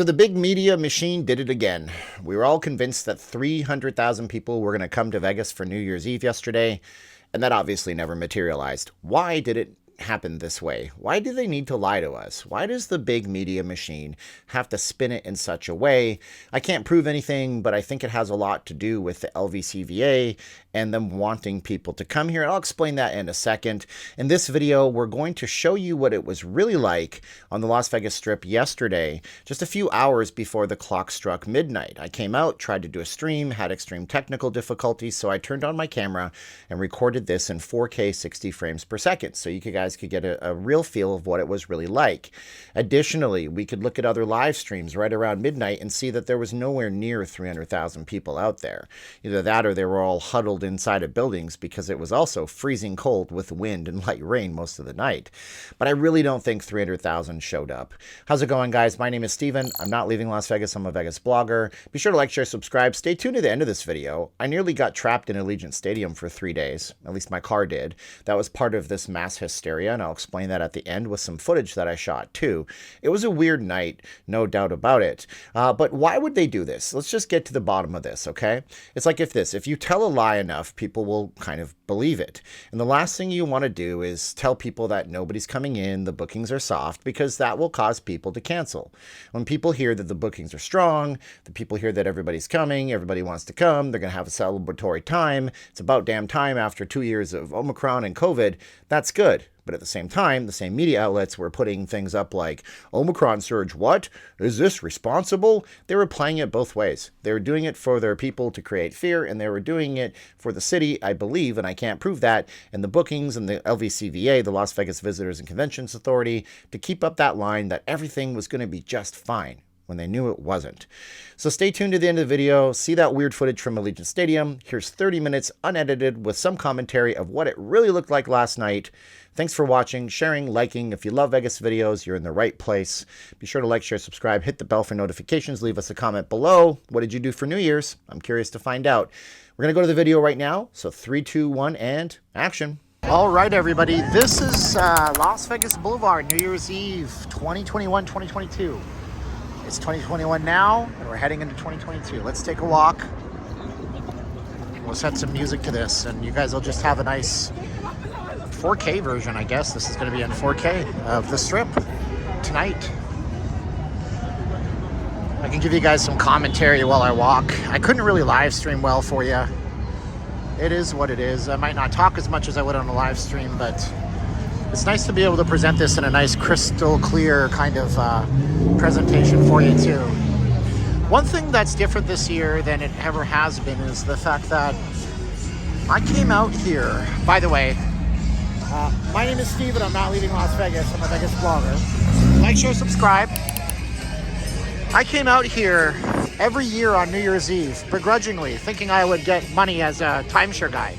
So the big media machine did it again. We were all convinced that 300,000 people were going to come to Vegas for New Year's Eve yesterday, and that obviously never materialized. Why did it happen this way? Why do they need to lie to us? Why does the big media machine have to spin it in such a way? I can't prove anything, but I think it has a lot to do with the LVCVA and them wanting people to come here. I'll explain that in a second. In this video, we're going to show you what it was really like on the Las Vegas Strip yesterday, just a few hours before the clock struck midnight. I came out, tried to do a stream, had extreme technical difficulties, so I turned on my camera and recorded this in 4K 60 frames per second, so you guys could get a real feel of what it was really like. Additionally, we could look at other live streams right around midnight and see that there was nowhere near 300,000 people out there. Either that or they were all huddled inside of buildings because it was also freezing cold with wind and light rain most of the night. But I really don't think 300,000 showed up. How's it going, guys? My name is Steven. I'm not leaving Las Vegas. I'm a Vegas blogger. Be sure to like, share, subscribe. Stay tuned to the end of this video. I nearly got trapped in Allegiant Stadium for 3 days. At least my car did. That was part of this mass hysteria, and I'll explain that at the end with some footage that I shot too. It was a weird night, no doubt about it. But why would they do this? Let's just get to the bottom of this, okay? It's like if you tell a lie enough, people will kind of believe it. And the last thing you want to do is tell people that nobody's coming in, the bookings are soft, because that will cause people to cancel. When people hear that the bookings are strong, the people hear that everybody's coming, everybody wants to come, they're going to have a celebratory time, it's about damn time after 2 years of Omicron and COVID, that's good. But at the same time, the same media outlets were putting things up like, Omicron surge, what? Is this responsible? They were playing it both ways. They were doing it for their people to create fear, and they were doing it for the city, I believe, and I can't prove that, and the bookings and the LVCVA, the Las Vegas Visitors and Conventions Authority, to keep up that line that everything was going to be just fine, when they knew it wasn't. So stay tuned to the end of the video, see that weird footage from Allegiant Stadium. Here's 30 minutes unedited with some commentary of what it really looked like last night. Thanks for watching, sharing, liking. If you love Vegas videos, you're in the right place. Be sure to like, share, subscribe, hit the bell for notifications, leave us a comment below. What did you do for New Year's? I'm curious to find out. We're going to go to the video right now. So 3, 2, 1, and action. All right, everybody. This is Las Vegas Boulevard, New Year's Eve, 2021-2022. It's 2021 now, and we're heading into 2022. Let's take a walk. We'll set some music to this, and you guys will just have a nice 4K version, I guess. This is going to be in 4K of the Strip tonight. I can give you guys some commentary while I walk. I couldn't really live stream well for you. It is what it is. I might not talk as much as I would on a live stream, but it's nice to be able to present this in a nice crystal clear kind of presentation for you too. One thing that's different this year than it ever has been is the fact that I came out here. By the way, my name is Steve and I'm not leaving Las Vegas. I'm a Vegas blogger. Like, share, subscribe. I came out here every year on New Year's Eve, begrudgingly, thinking I would get money as a timeshare guy.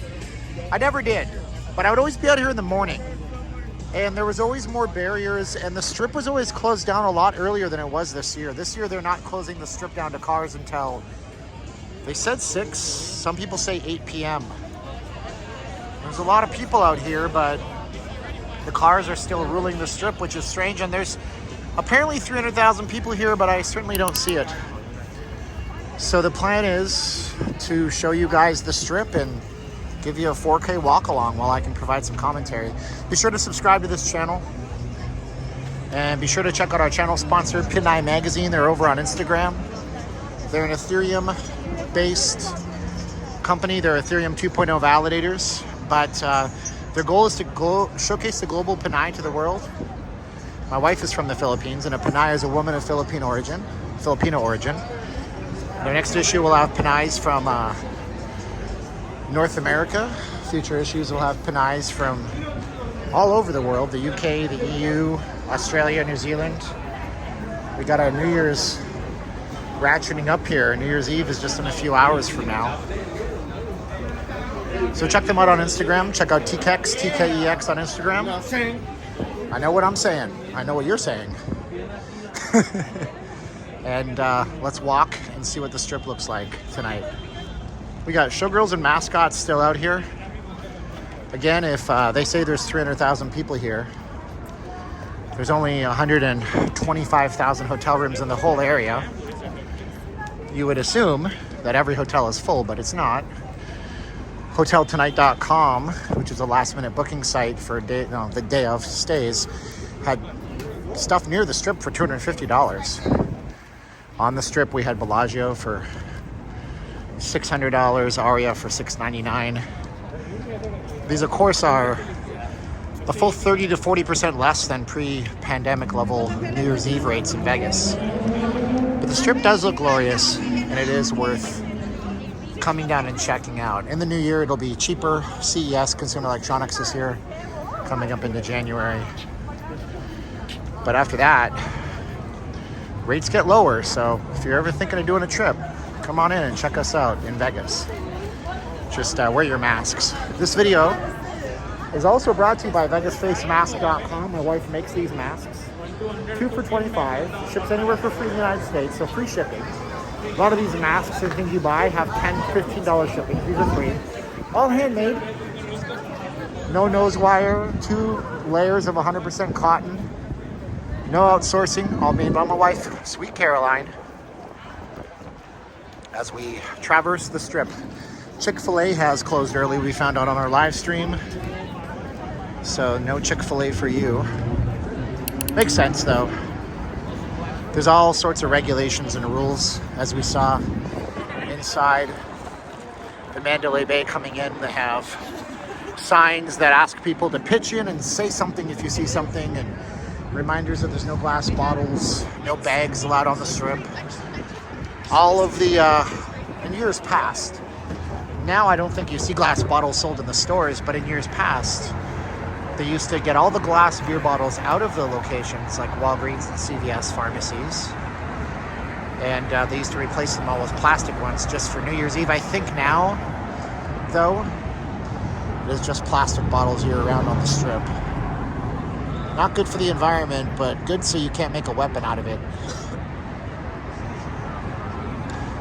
I never did, but I would always be out here in the morning. And there was always more barriers, and the Strip was always closed down a lot earlier than it was this year. This year, they're not closing the Strip down to cars until, they said 6, some people say 8 p.m. There's a lot of people out here, but the cars are still ruling the Strip, which is strange, and there's apparently 300,000 people here, but I certainly don't see it. So the plan is to show you guys the Strip and give you a 4K walk along while I can provide some commentary. Be sure to subscribe to this channel. And be sure to check out our channel sponsor, Pinai Magazine. They're over on Instagram. They're an Ethereum-based company. They're Ethereum 2.0 validators. But their goal is to showcase the global Pinai to the world. My wife is from the Philippines, and a Pinai is a woman of Filipino origin. Their next issue will have Pinais from North America. Future issues will have Pinais from all over the world, the UK, the EU, Australia, New Zealand. We got our New Year's ratcheting up here. New Year's Eve is just in a few hours from now. So check them out on Instagram. Check out TKEX, TKEX on Instagram. I know what I'm saying. I know what you're saying. And let's walk and see what the Strip looks like tonight. We got showgirls and mascots still out here. Again, if they say there's 300,000 people here, There's only 125,000 hotel rooms in the whole area. You would assume that every hotel is full, but it's not. HotelTonight.com, which is a last-minute booking site for the day of stays, had stuff near the Strip for $250. On the Strip, we had Bellagio for $600, Aria for $699. These, of course, are a full 30 to 40% less than pre-pandemic level New Year's Eve rates in Vegas. But the Strip does look glorious, and it is worth coming down and checking out. In the new year, it'll be cheaper. CES, Consumer Electronics, is here, coming up into January. But after that, rates get lower. So if you're ever thinking of doing a trip, come on in and check us out in Vegas. Just wear your masks. This video is also brought to you by VegasFaceMask.com. My wife makes these masks. 2 for $25. Ships anywhere for free in the United States, so free shipping. A lot of these masks and things you buy have $10, $15 shipping. These are free. All handmade. No nose wire. 2 layers of 100% cotton. No outsourcing. All made by my wife, Sweet Caroline. As we traverse the Strip. Chick-fil-A has closed early, we found out on our live stream. So no Chick-fil-A for you. Makes sense though. There's all sorts of regulations and rules, as we saw inside the Mandalay Bay coming in. They have signs that ask people to pitch in and say something if you see something, and reminders that there's no glass bottles, no bags allowed on the Strip. All of the, in years past, now I don't think you see glass bottles sold in the stores, but in years past, they used to get all the glass beer bottles out of the locations like Walgreens and CVS pharmacies. And they used to replace them all with plastic ones just for New Year's Eve. I think now, though, it is just plastic bottles year-round on the Strip. Not good for the environment, but good so you can't make a weapon out of it.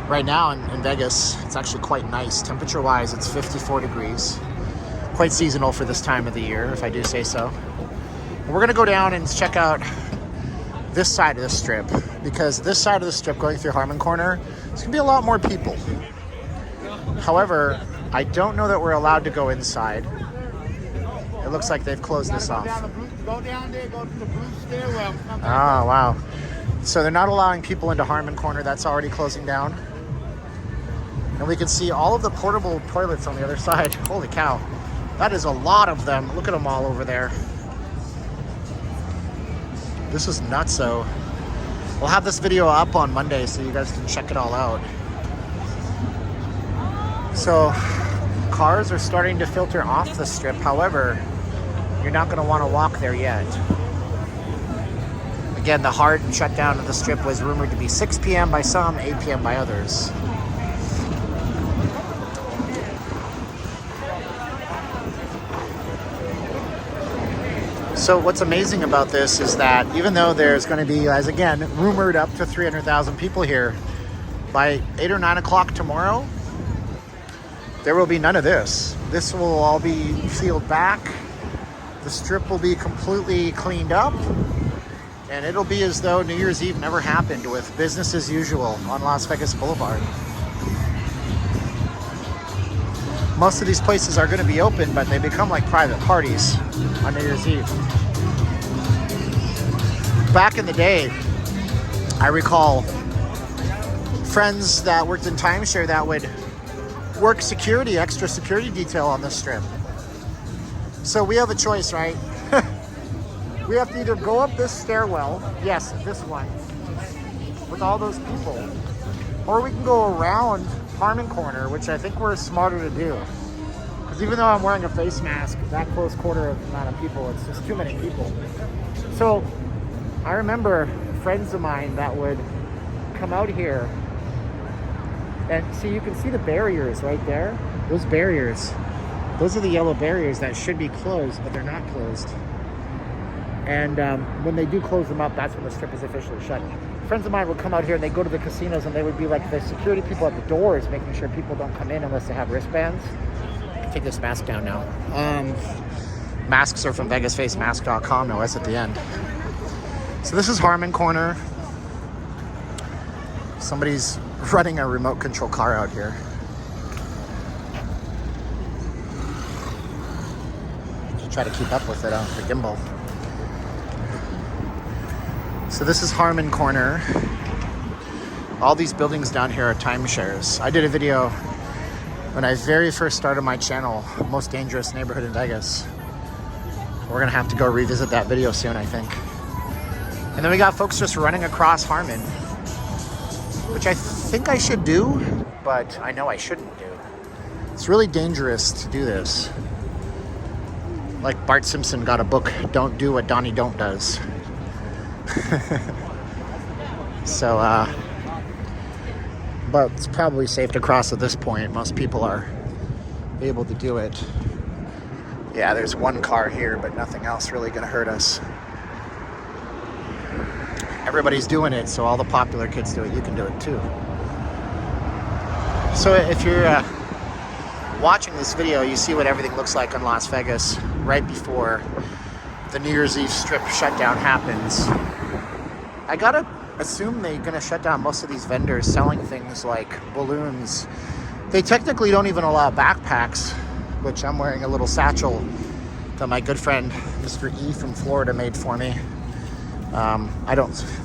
Right now in Vegas, it's actually quite nice. Temperature-wise, it's 54 degrees. Quite seasonal for this time of the year, if I do say so. And we're gonna go down and check out this side of the Strip, because this side of the Strip, going through Harmon Corner, it's gonna be a lot more people. However, I don't know that we're allowed to go inside. It looks like they've closed this off. Go down there, go to the blue stairwell. Oh, wow. So they're not allowing people into Harmon Corner. That's already closing down. And we can see all of the portable toilets on the other side. Holy cow. That is a lot of them. Look at them all over there. This is nutso. We'll have this video up on Monday so you guys can check it all out. So cars are starting to filter off the Strip. However, you're not going to want to walk there yet. Again, the hard shutdown of the Strip was rumored to be 6 p.m. by some, 8 p.m. by others. So what's amazing about this is that even though there's going to be, as again, rumored up to 300,000 people here, by 8 or 9 o'clock tomorrow, there will be none of this. This will all be sealed back. The Strip will be completely cleaned up. And it'll be as though New Year's Eve never happened, with business as usual on Las Vegas Boulevard. Most of these places are going to be open, but they become like private parties on New Year's Eve. Back in the day, I recall friends that worked in timeshare that would work security, extra security detail on the Strip. So we have a choice, right? We have to either go up this stairwell, yes, this one, with all those people, or we can go around Harmon Corner, which I think we're smarter to do. Because even though I'm wearing a face mask, that close quarter of the amount of people, it's just too many people. So I remember friends of mine that would come out here, and see, you can see the barriers right there. Those barriers, those are the yellow barriers that should be closed, but they're not closed. And when they do close them up, that's when the Strip is officially shut. Friends of mine would come out here and they'd go to the casinos and they would be like the security people at the doors, making sure people don't come in unless they have wristbands. Take this mask down now. Masks are from VegasFaceMask.com, no S at the end. So this is Harmon Corner. Somebody's running a remote control car out here. Just try to keep up with it on the gimbal. So this is Harmon Corner. All these buildings down here are timeshares. I did a video when I very first started my channel, Most Dangerous Neighborhood in Vegas. We're gonna have to go revisit that video soon, I think. And then we got folks just running across Harmon, which I think I should do, but I know I shouldn't do. It's really dangerous to do this. Like Bart Simpson got a book, Don't Do What Donnie Don't Does. So, but it's probably safe to cross at this point. Most people are able to do it. Yeah, there's one car here, but nothing else really gonna hurt us. Everybody's doing it, so all the popular kids do it. You can do it too. So if you're watching this video, you see what everything looks like in Las Vegas right before the New Year's Eve strip shutdown happens. I gotta assume they're gonna shut down most of these vendors selling things like balloons. They technically don't even allow backpacks, which I'm wearing a little satchel that my good friend Mr. E from Florida made for me.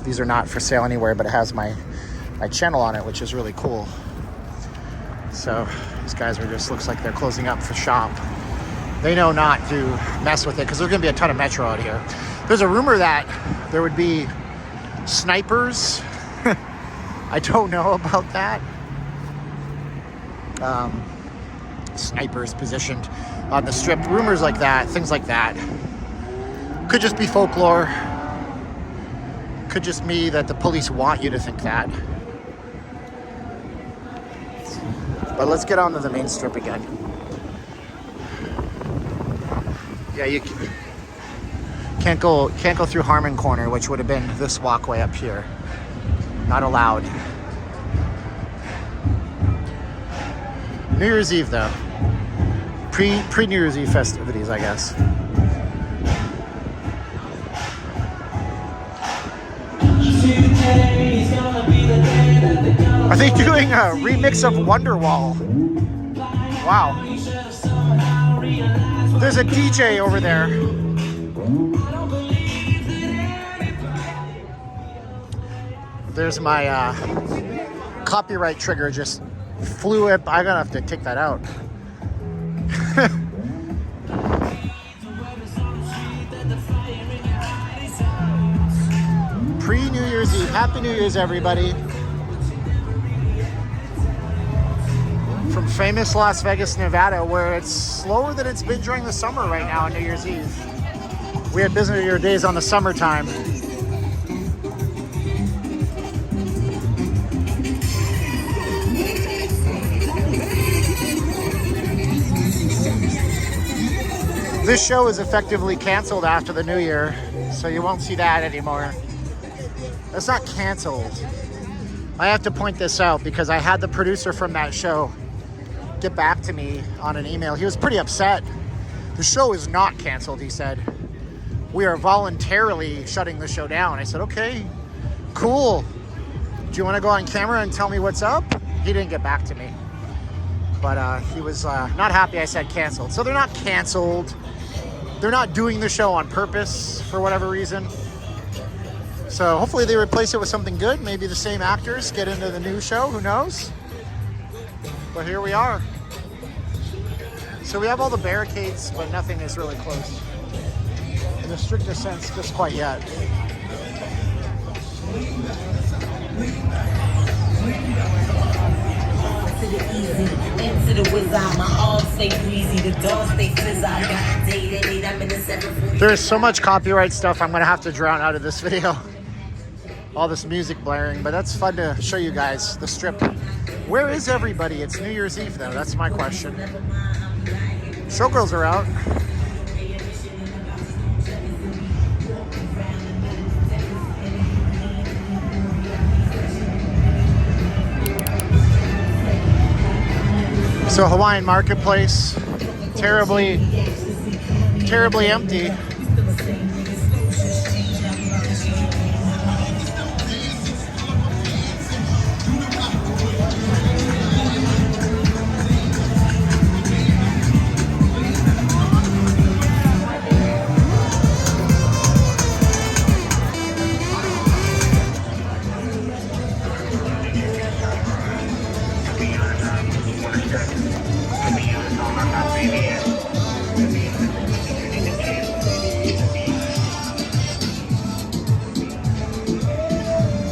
These are not for sale anywhere, but it has my channel on it, which is really cool. So these guys looks like they're closing up for shop. They know not to mess with it because there's gonna be a ton of Metro out here. There's a rumor that there would be snipers. I don't know about that. Snipers positioned on the strip. Rumors like that, things like that. Could just be folklore. Could just be that the police want you to think that. But let's get on to the main strip again. Yeah, you can't go through Harmon Corner, which would have been this walkway up here. Not allowed. New Year's Eve though. Pre-New Year's Eve festivities, I guess. Are they doing a remix of Wonderwall? Wow. There's a DJ over there. There's my copyright trigger just flew up. I'm gonna have to take that out. Pre-New Year's Eve. Happy New Year's, everybody. From famous Las Vegas, Nevada, where it's slower than it's been during the summer right now on New Year's Eve. We had busier days on the summertime. This show is effectively canceled after the new year, so you won't see that anymore. It's not canceled. I have to point this out because I had the producer from that show get back to me on an email. He was pretty upset. The show is not canceled, he said. We are voluntarily shutting the show down. I said, okay, cool. Do you want to go on camera and tell me what's up? He didn't get back to me. But he was not happy I said canceled. So they're not canceled. They're not doing the show on purpose for whatever reason. So hopefully they replace it with something good. Maybe the same actors get into the new show. Who knows? But here we are. So we have all the barricades, but nothing is really close. In the strictest sense, just quite yet. There is so much copyright stuff I'm gonna have to drown out of this video. All this music blaring, but that's fun to show you guys the strip. Where is everybody? It's New Year's Eve though, that's my question. Showgirls are out. So Hawaiian Marketplace, terribly empty.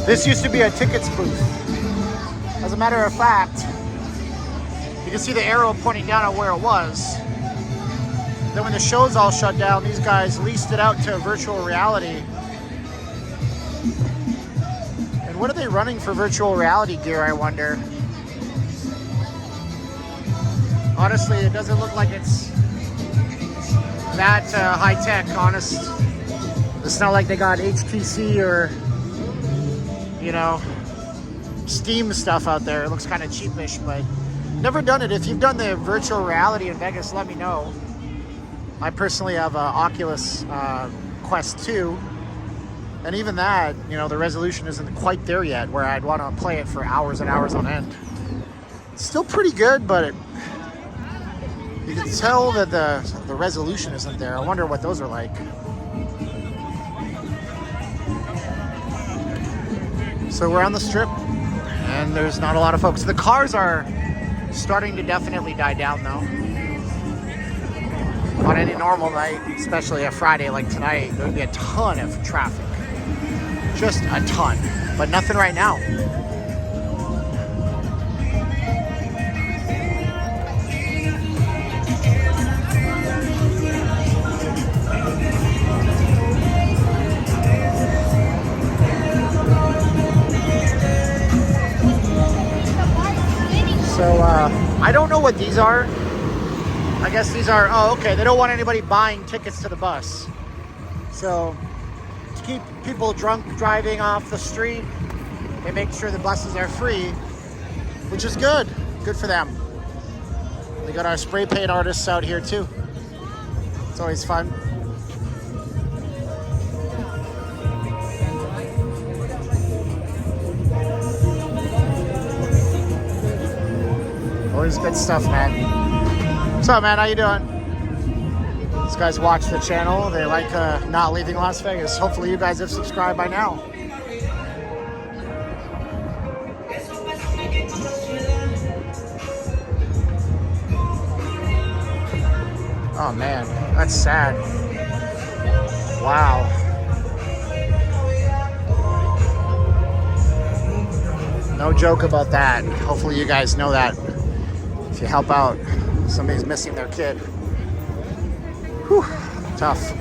This used to be a tickets booth. As a matter of fact, you can see the arrow pointing down at where it was. Then when the shows all shut down, these guys leased it out to virtual reality. And what are they running for virtual reality gear, I wonder? Honestly, it doesn't look like it's that high tech, honest. It's not like they got HTC or, you know, Steam stuff out there. It looks kind of cheapish, but never done it. If you've done the virtual reality in Vegas, let me know. I personally have a Oculus Quest 2, and even that, you know, the resolution isn't quite there yet where I'd want to play it for hours and hours on end. It's still pretty good, but you can tell that the resolution isn't there. I wonder what those are like. So we're on the strip, and there's not a lot of folks. The cars are starting to definitely die down, though. On any normal night, especially a Friday like tonight, there would be a ton of traffic. Just a ton, but nothing right now. So, I don't know what these are. I guess these are, oh, okay, they don't want anybody buying tickets to the bus. So, to keep people drunk driving off the street, they make sure the buses are free, which is good. Good for them. We got our spray paint artists out here too. It's always fun. Always good stuff, man. What's up, man? How you doing? These guys watch the channel. They like not leaving Las Vegas. Hopefully you guys have subscribed by now. Oh man, that's sad. Wow. No joke about that. Hopefully you guys know that. If you help out, somebody's missing their kid. Whew, tough.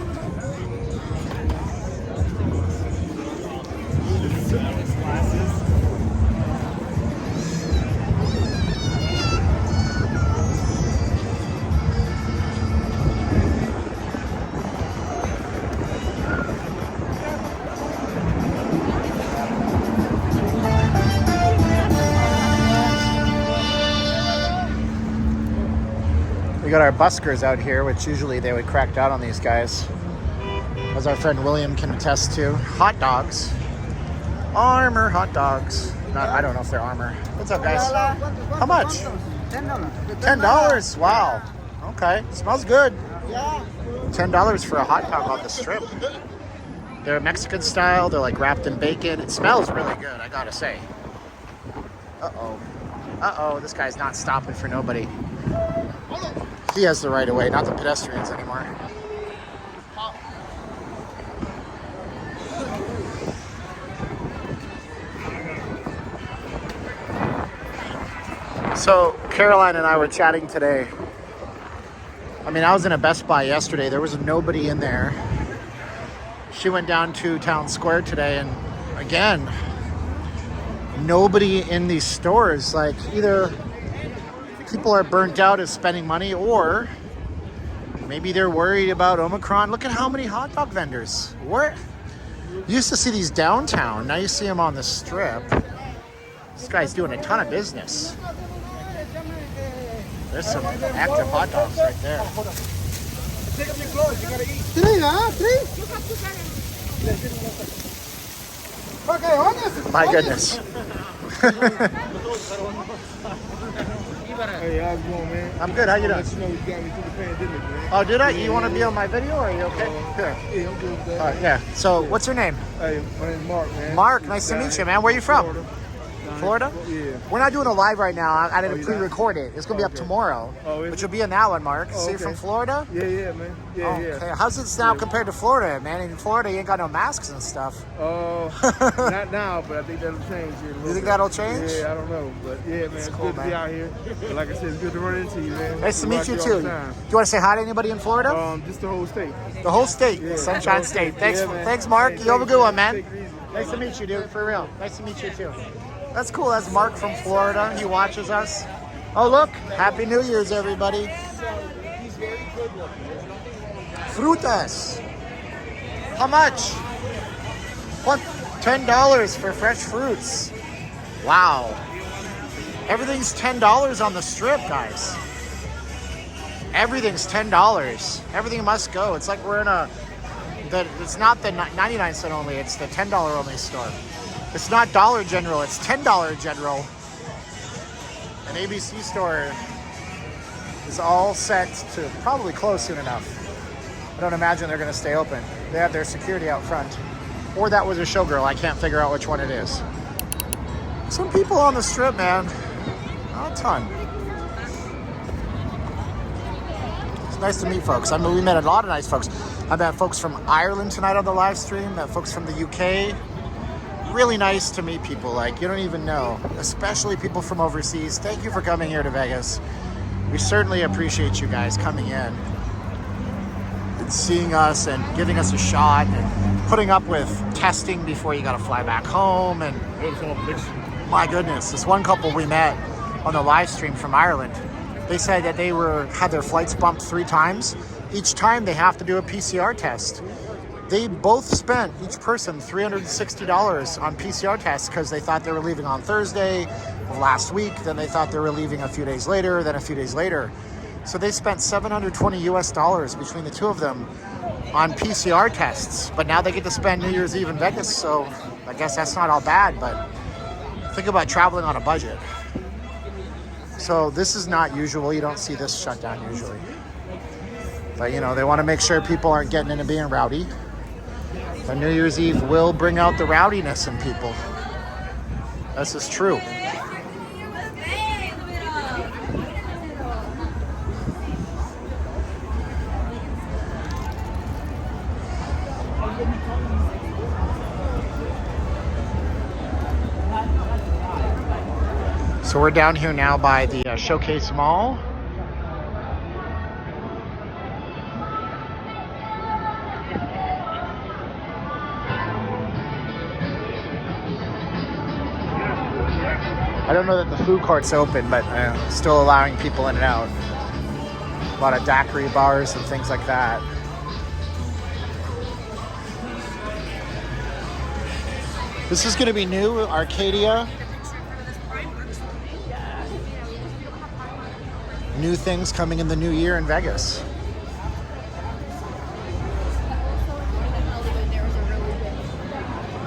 We got our buskers out here, which usually they would crack down on these guys. As our friend William can attest to. Hot dogs. Armor hot dogs. Not, I don't know if they're armor. What's up, guys? How much? $10. Wow. Okay. Smells good. $10 for a hot dog on the strip. They're Mexican style. They're like wrapped in bacon. It smells really good, I gotta say. Uh-oh. Uh-oh. This guy's not stopping for nobody. He has the right of way, not the pedestrians anymore. So Caroline and I were chatting today. I mean, I was in a Best Buy yesterday. There was nobody in there. She went down to Town Square today, and again, nobody in these stores. Like, either people are burnt out of spending money, or maybe they're worried about Omicron. Look at how many hot dog vendors. Where you used to see these downtown, now you see them on the strip. This guy's doing a ton of business. There's some active hot dogs right there. Take up your clothes, you gotta eat. My goodness. Hey, how's it going, man? I'm good. How you doing? Let you know you got me through the pandemic, man. Oh, did I? You want to be on my video, or are you okay? Here. Yeah, I'm good with that. All right, yeah. So, what's your name? Hey, my name's Mark, man. Mark. Nice to meet you, man. Where are you from? Florida. Florida? Yeah. We're not doing a live right now. I you're didn't not? pre-record it. It's going to be up tomorrow. Oh, is But it? you'll be in that one, Mark. Oh, So you're from okay. Florida? Yeah, man. Yeah, Okay. How's it now compared to Florida, man? In Florida, you ain't got no masks and stuff. Not now, but I think that'll change here a little You think bit. that'll change? Yeah, I don't know. But yeah, man, it's cool, good to man. be out here. But like I said, it's good to run into you, man. Nice to We meet you, rock too. all Do the time. you want to say hi to anybody in Florida? Just the whole state. The whole state, Yeah, Sunshine the whole State. state. Thanks, Yeah, man. thanks, Mark. Hey, You have a good one, man. take it easy. Nice to meet you, dude. For real. Nice to meet you, too. That's cool. That's Mark from Florida. He watches us. Oh, look. Happy New Year's, everybody. Frutas. How much? What? $10 for fresh fruits. Wow. Everything's $10 on the strip, guys. Everything's $10. Everything must go. It's like we're in it's not the 99 cent only, it's the $10 only store. It's not Dollar General, it's $10 General. An ABC store is all set to probably close soon enough. I don't imagine they're going to stay open. They have their security out front. Or that was a showgirl. I can't figure out which one it is. Some people on the strip, man. Not a ton. It's nice to meet folks. I mean, we met a lot of nice folks. I met folks from Ireland tonight on the live stream. Met folks from the UK. Really nice to meet people like you don't even know, especially people from overseas. Thank you for coming here to Vegas. We certainly appreciate you guys coming in and seeing us and giving us a shot and putting up with testing before you got to fly back home. And my goodness, this one couple we met on the live stream from Ireland, they said that they had their flights bumped 3 times. Each time they have to do a PCR test. They both spent, each person, $360 on PCR tests because they thought they were leaving on Thursday of last week. Then they thought they were leaving a few days later, then a few days later. So they spent $720 US between the two of them on PCR tests. But now they get to spend New Year's Eve in Vegas, so I guess that's not all bad, but think about traveling on a budget. So this is not usual. You don't see this shut down usually. But, you know, they want to make sure people aren't getting into being rowdy. But New Year's Eve will bring out the rowdiness in people. This is true. So we're down here now by the Showcase Mall. I don't know that the food court's open, but still allowing people in and out. A lot of daiquiri bars and things like that. This is going to be new, Arcadia. New things coming in the new year in Vegas.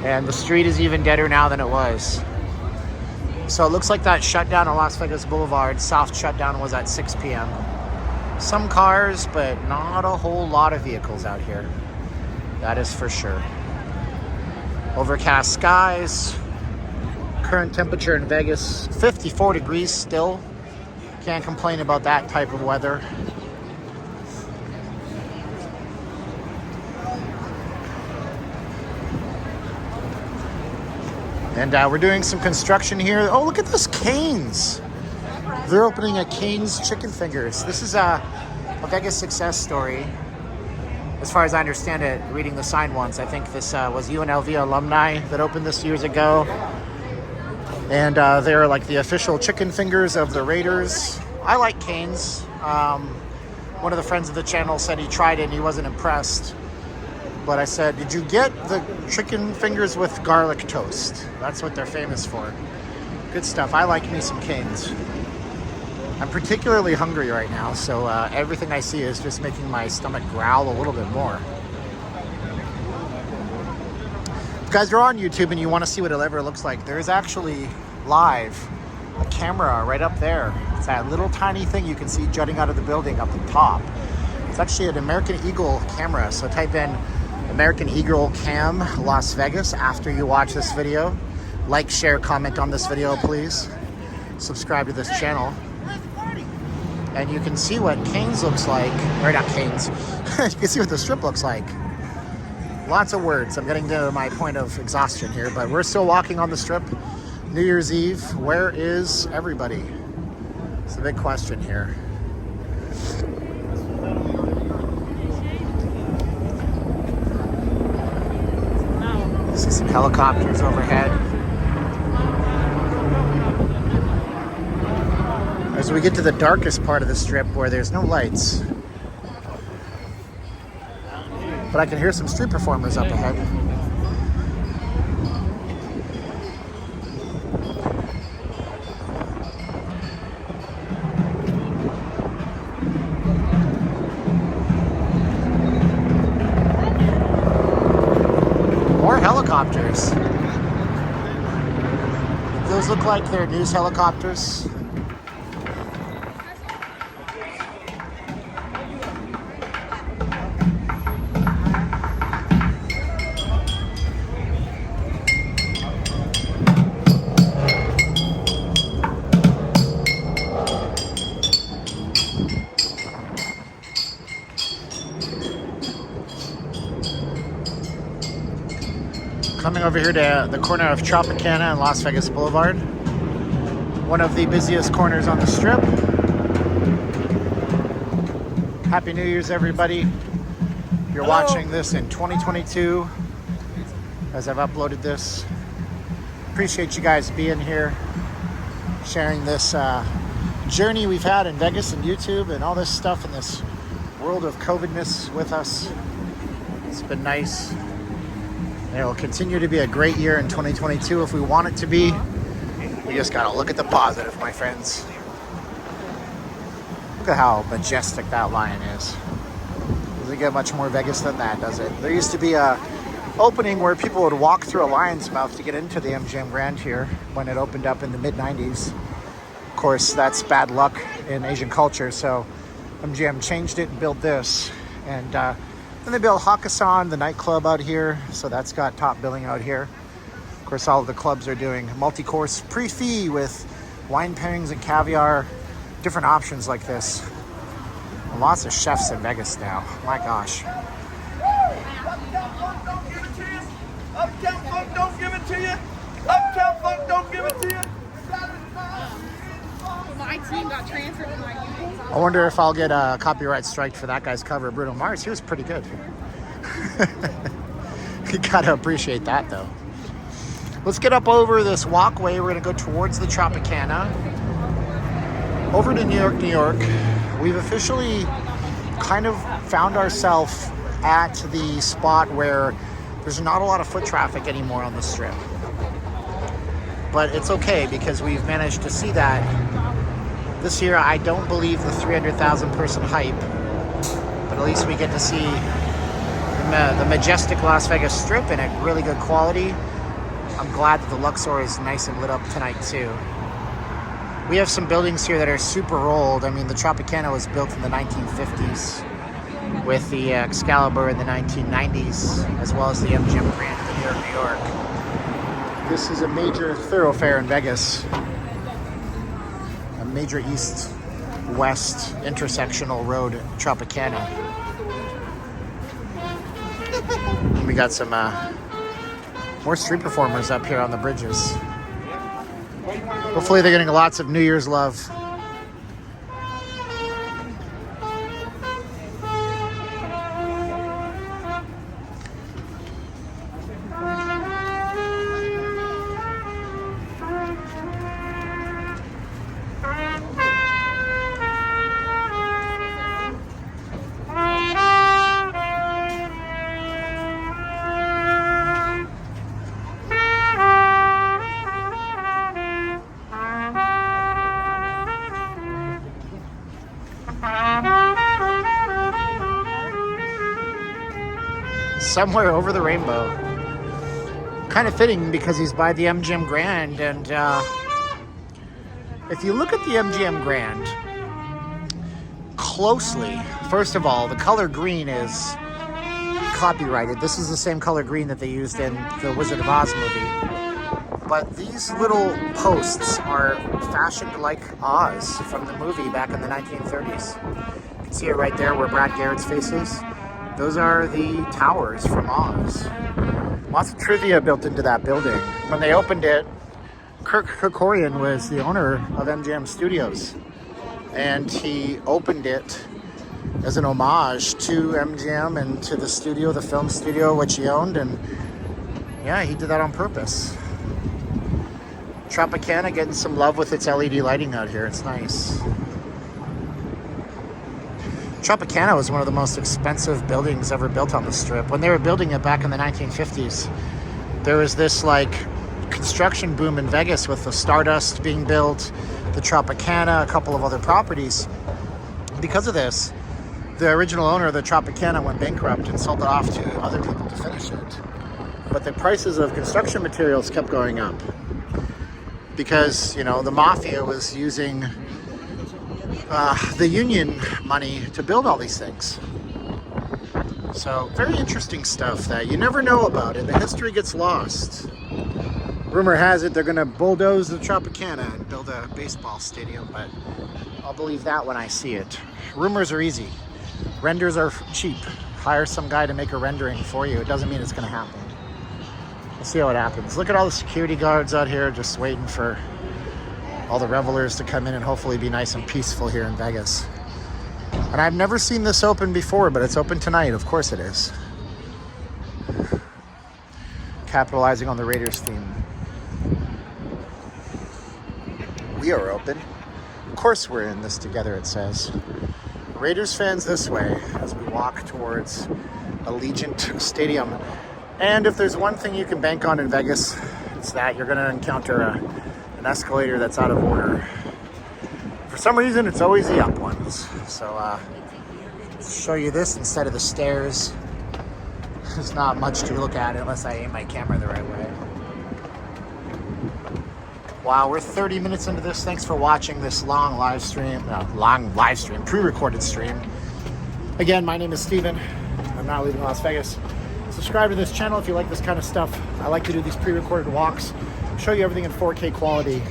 And the street is even deader now than it was. So it looks like that shutdown on Las Vegas Boulevard, South shutdown, was at 6 p.m. Some cars, but not a whole lot of vehicles out here. That is for sure. Overcast skies. Current temperature in Vegas, 54 degrees still. Can't complain about that type of weather. And we're doing some construction here. Oh, look at this, Cane's. They're opening a Cane's Chicken Fingers. This is a Vegas success story. As far as I understand it, reading the sign once, I think this was UNLV alumni that opened this years ago. And they're like the official chicken fingers of the Raiders. I like Cane's. One of the friends of the channel said he tried it and he wasn't impressed. But I said, did you get the chicken fingers with garlic toast? That's what they're famous for. Good stuff. I like me some Cane's. I'm particularly hungry right now, so everything I see is just making my stomach growl a little bit more. If you guys are on YouTube and you want to see what it ever looks like, there's actually live a camera right up there. It's that little tiny thing you can see jutting out of the building up the top. It's actually an American Eagle camera, so type in American Eagle Cam Las Vegas after you watch this video. Like, share, comment on this video, please. Subscribe to this channel. And you can see what Canes looks like. Or not Canes. You can see what the strip looks like. Lots of words. I'm getting to my point of exhaustion here, but we're still walking on the strip. New Year's Eve. Where is everybody? It's a big question here. See some helicopters overhead. As we get to the darkest part of the strip where there's no lights. But I can hear some street performers up ahead. More helicopters. Those look like they're news helicopters. Coming over here to the corner of Tropicana and Las Vegas Boulevard. One of the busiest corners on the strip. Happy New Year's, everybody. If you're watching this in 2022, as I've uploaded this, appreciate you guys being here, sharing this journey we've had in Vegas and YouTube and all this stuff in this world of COVIDness with us. It's been nice. It'll continue to be a great year in 2022 if we want it to be. We just gotta look at the positive, my friends. Look at how majestic that lion is. Doesn't get much more Vegas than that, does it? There used to be a opening where people would walk through a lion's mouth to get into the Mgm Grand here when it opened up in the mid-90s. Of course, that's bad luck in Asian culture, so MGM changed it and built this. And then they built Hakkasan, the nightclub out here, so that's got top billing out here. Of course, all of the clubs are doing multi-course pre-fee with wine pairings and caviar, different options like this. And lots of chefs in Vegas now. My gosh. Uptown funk don't give it to you. Uptown funk don't give it to you. My team got transferred to my unit. I wonder if I'll get a copyright strike for that guy's cover of Bruno Mars. He was pretty good. You gotta appreciate that, though. Let's get up over this walkway. We're gonna go towards the Tropicana. Over to New York, New York. We've officially kind of found ourselves at the spot where there's not a lot of foot traffic anymore on the strip. But it's okay because we've managed to see that. This year, I don't believe the 300,000 person hype, but at least we get to see the majestic Las Vegas Strip in a really good quality. I'm glad that the Luxor is nice and lit up tonight too. We have some buildings here that are super old. I mean, the Tropicana was built in the 1950s with the Excalibur in the 1990s, as well as the Mgm Grand in New York, New York. This is a major thoroughfare in Vegas. A major east-west intersectional road, Tropicana. We got some more street performers up here on the bridges. Hopefully they're getting lots of New Year's love. Somewhere over the rainbow. Kind of fitting because he's by the Mgm Grand, and if you look at the Mgm Grand closely, first of all, the color green is copyrighted. This is the same color green that they used in the Wizard of Oz movie. But these little posts are fashioned like Oz from the movie back in the 1930s. You can see it right there where Brad Garrett's face is. Those are the towers from Oz. Lots of trivia built into that building. When they opened it, Kirk Kerkorian was the owner of MGM Studios. And he opened it as an homage to MGM and to the studio, the film studio, which he owned. And yeah, he did that on purpose. Tropicana getting some love with its LED lighting out here. It's nice. Tropicana was one of the most expensive buildings ever built on the Strip. When they were building it back in the 1950s, there was this like construction boom in Vegas with the Stardust being built, the Tropicana, a couple of other properties. Because of this, the original owner of the Tropicana went bankrupt and sold it off to other people to finish it. But the prices of construction materials kept going up because, you know, the mafia was using the union money to build all these things. So very interesting stuff that you never know about and the history gets lost. Rumor has it they're going to bulldoze the Tropicana and build a baseball stadium, but I'll believe that when I see it. Rumors are easy. Renders are cheap. Hire some guy to make a rendering for you. It doesn't mean it's going to happen. We'll see how it happens. Look at all the security guards out here just waiting for all the revelers to come in and hopefully be nice and peaceful here in Vegas. And I've never seen this open before, but it's open tonight. Of course it is. Capitalizing on the Raiders theme. We are open. Of course we're in this together, it says. Raiders fans this way as we walk towards Allegiant Stadium. And if there's one thing you can bank on in Vegas, it's that you're going to encounter an escalator that's out of order. For some reason, it's always the up ones. So, let's show you this instead of the stairs. There's not much to look at unless I aim my camera the right way. Wow, we're 30 minutes into this. Thanks for watching this pre-recorded stream. Again, my name is Steven. I'm not leaving Las Vegas. Subscribe to this channel if you like this kind of stuff. I like to do these pre-recorded walks, show you everything in 4K quality.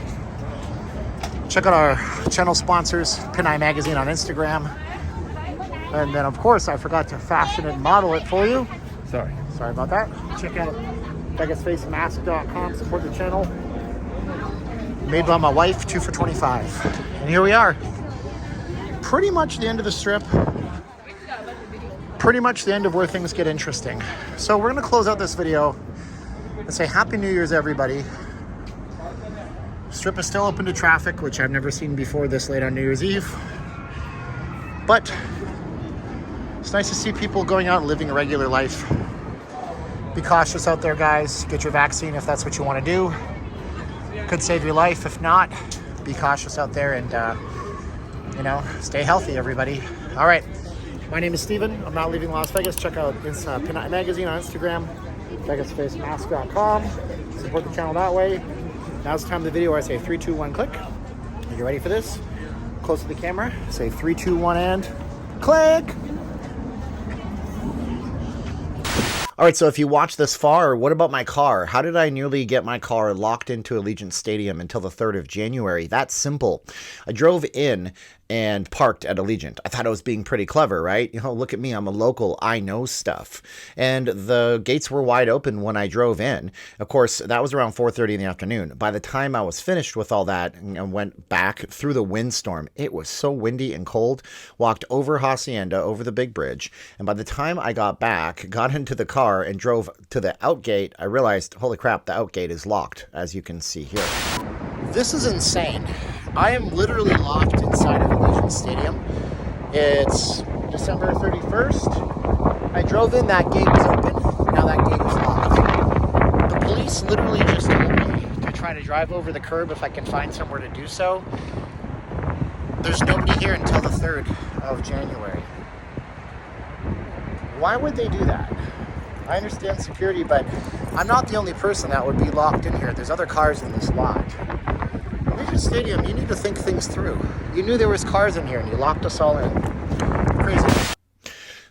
Check out our channel sponsors, Pineye Magazine on Instagram. And then, of course, I forgot to fashion and model it for you. Sorry about that. Check out VegasFaceMask.com. Support the channel. Made by my wife, 2 for $25. And here we are. Pretty much the end of the Strip. Pretty much the end of where things get interesting. So we're going to close out this video and say Happy New Year's, everybody. Strip is still open to traffic, which I've never seen before this late on New Year's Eve. But it's nice to see people going out and living a regular life. Be cautious out there, guys. Get your vaccine if that's what you want to do. Could save your life. If not, be cautious out there and, stay healthy, everybody. All right. My name is Steven. I'm not leaving Las Vegas. Check out Pineye Magazine on Instagram, VegasFaceMask.com. Support the channel that way. Now's the time of the video where I say 3, 2, 1, click. Are you ready for this? Close to the camera. Say 3, 2, 1, and click. All right, so if you watched this far, what about my car? How did I nearly get my car locked into Allegiant Stadium until the 3rd of January? That's simple. I drove in and parked at Allegiant. I thought I was being pretty clever, right? You know, look at me, I'm a local, I know stuff. And the gates were wide open when I drove in. Of course, that was around 4:30 in the afternoon. By the time I was finished with all that and went back through the windstorm, it was so windy and cold, walked over Hacienda, over the big bridge. And by the time I got back, got into the car and drove to the outgate, I realized, holy crap, the outgate is locked, as you can see here. This is insane. I am literally locked inside of Allegiant Stadium. It's December 31st. I drove in, that gate was open. Now that gate is locked. The police literally just told me to try to drive over the curb if I can find somewhere to do so. There's nobody here until the 3rd of January. Why would they do that? I understand security, but I'm not the only person that would be locked in here. There's other cars in this lot. Allegiant Stadium, you need to think things through. You knew there was cars in here and you locked us all in. Crazy.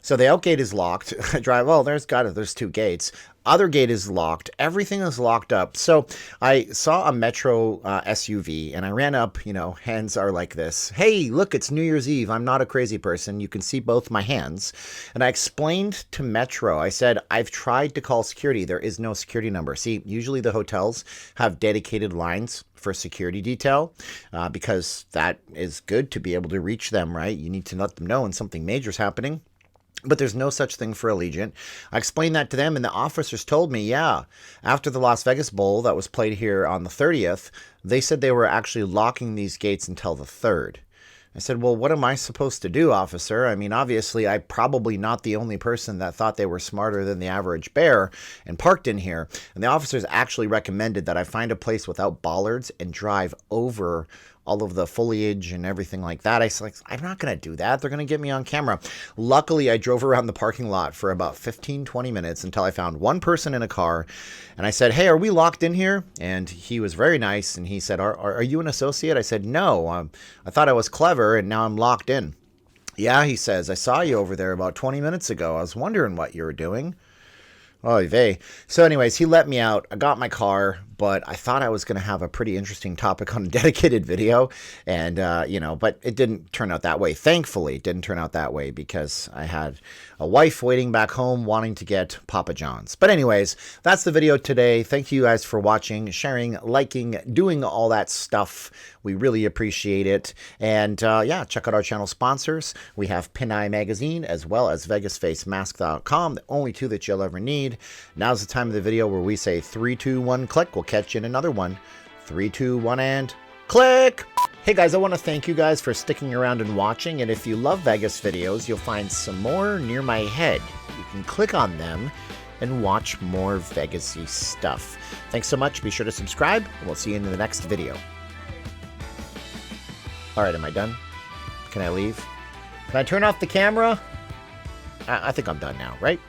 So the out gate is locked. I drive, well, there's 2 gates. Other gate is locked. Everything is locked up. So I saw a Metro SUV and I ran up, hands are like this. Hey, look, it's New Year's Eve. I'm not a crazy person. You can see both my hands. And I explained to Metro, I said, I've tried to call security. There is no security number. See, usually the hotels have dedicated lines for security detail because that is good to be able to reach them, right? You need to let them know when something major is happening. But there's no such thing for Allegiant. I explained that to them, and the officers told me, yeah, after the Las Vegas Bowl that was played here on the 30th, they said they were actually locking these gates until the 3rd. I said, well, what am I supposed to do, officer? I mean, obviously, I'm probably not the only person that thought they were smarter than the average bear and parked in here. And the officers actually recommended that I find a place without bollards and drive over all of the foliage and everything like that. I said, I'm not going to do that. They're going to get me on camera. Luckily, I drove around the parking lot for about 15, 20 minutes until I found one person in a car. And I said, hey, are we locked in here? And he was very nice. And he said, are you an associate? I said, no, I thought I was clever and now I'm locked in. Yeah, he says, I saw you over there about 20 minutes ago. I was wondering what you were doing. Oy vey. So anyways, he let me out. I got my car, but I thought I was going to have a pretty interesting topic on a dedicated video. And, but it didn't turn out that way. Thankfully, it didn't turn out that way because I had a wife waiting back home wanting to get Papa John's. But anyways, that's the video today. Thank you guys for watching, sharing, liking, doing all that stuff. We really appreciate it. And check out our channel sponsors. We have Pin Eye Magazine as well as VegasFaceMask.com, the only 2 that you'll ever need. Now's the time of the video where we say 3, 2, 1, click. We'll catch you in another one. 3, 2, 1, and click! Hey guys, I want to thank you guys for sticking around and watching. And if you love Vegas videos, you'll find some more near my head. You can click on them and watch more Vegas-y stuff. Thanks so much. Be sure to subscribe, and we'll see you in the next video. All right, am I done? Can I leave? Can I turn off the camera? I think I'm done now, right?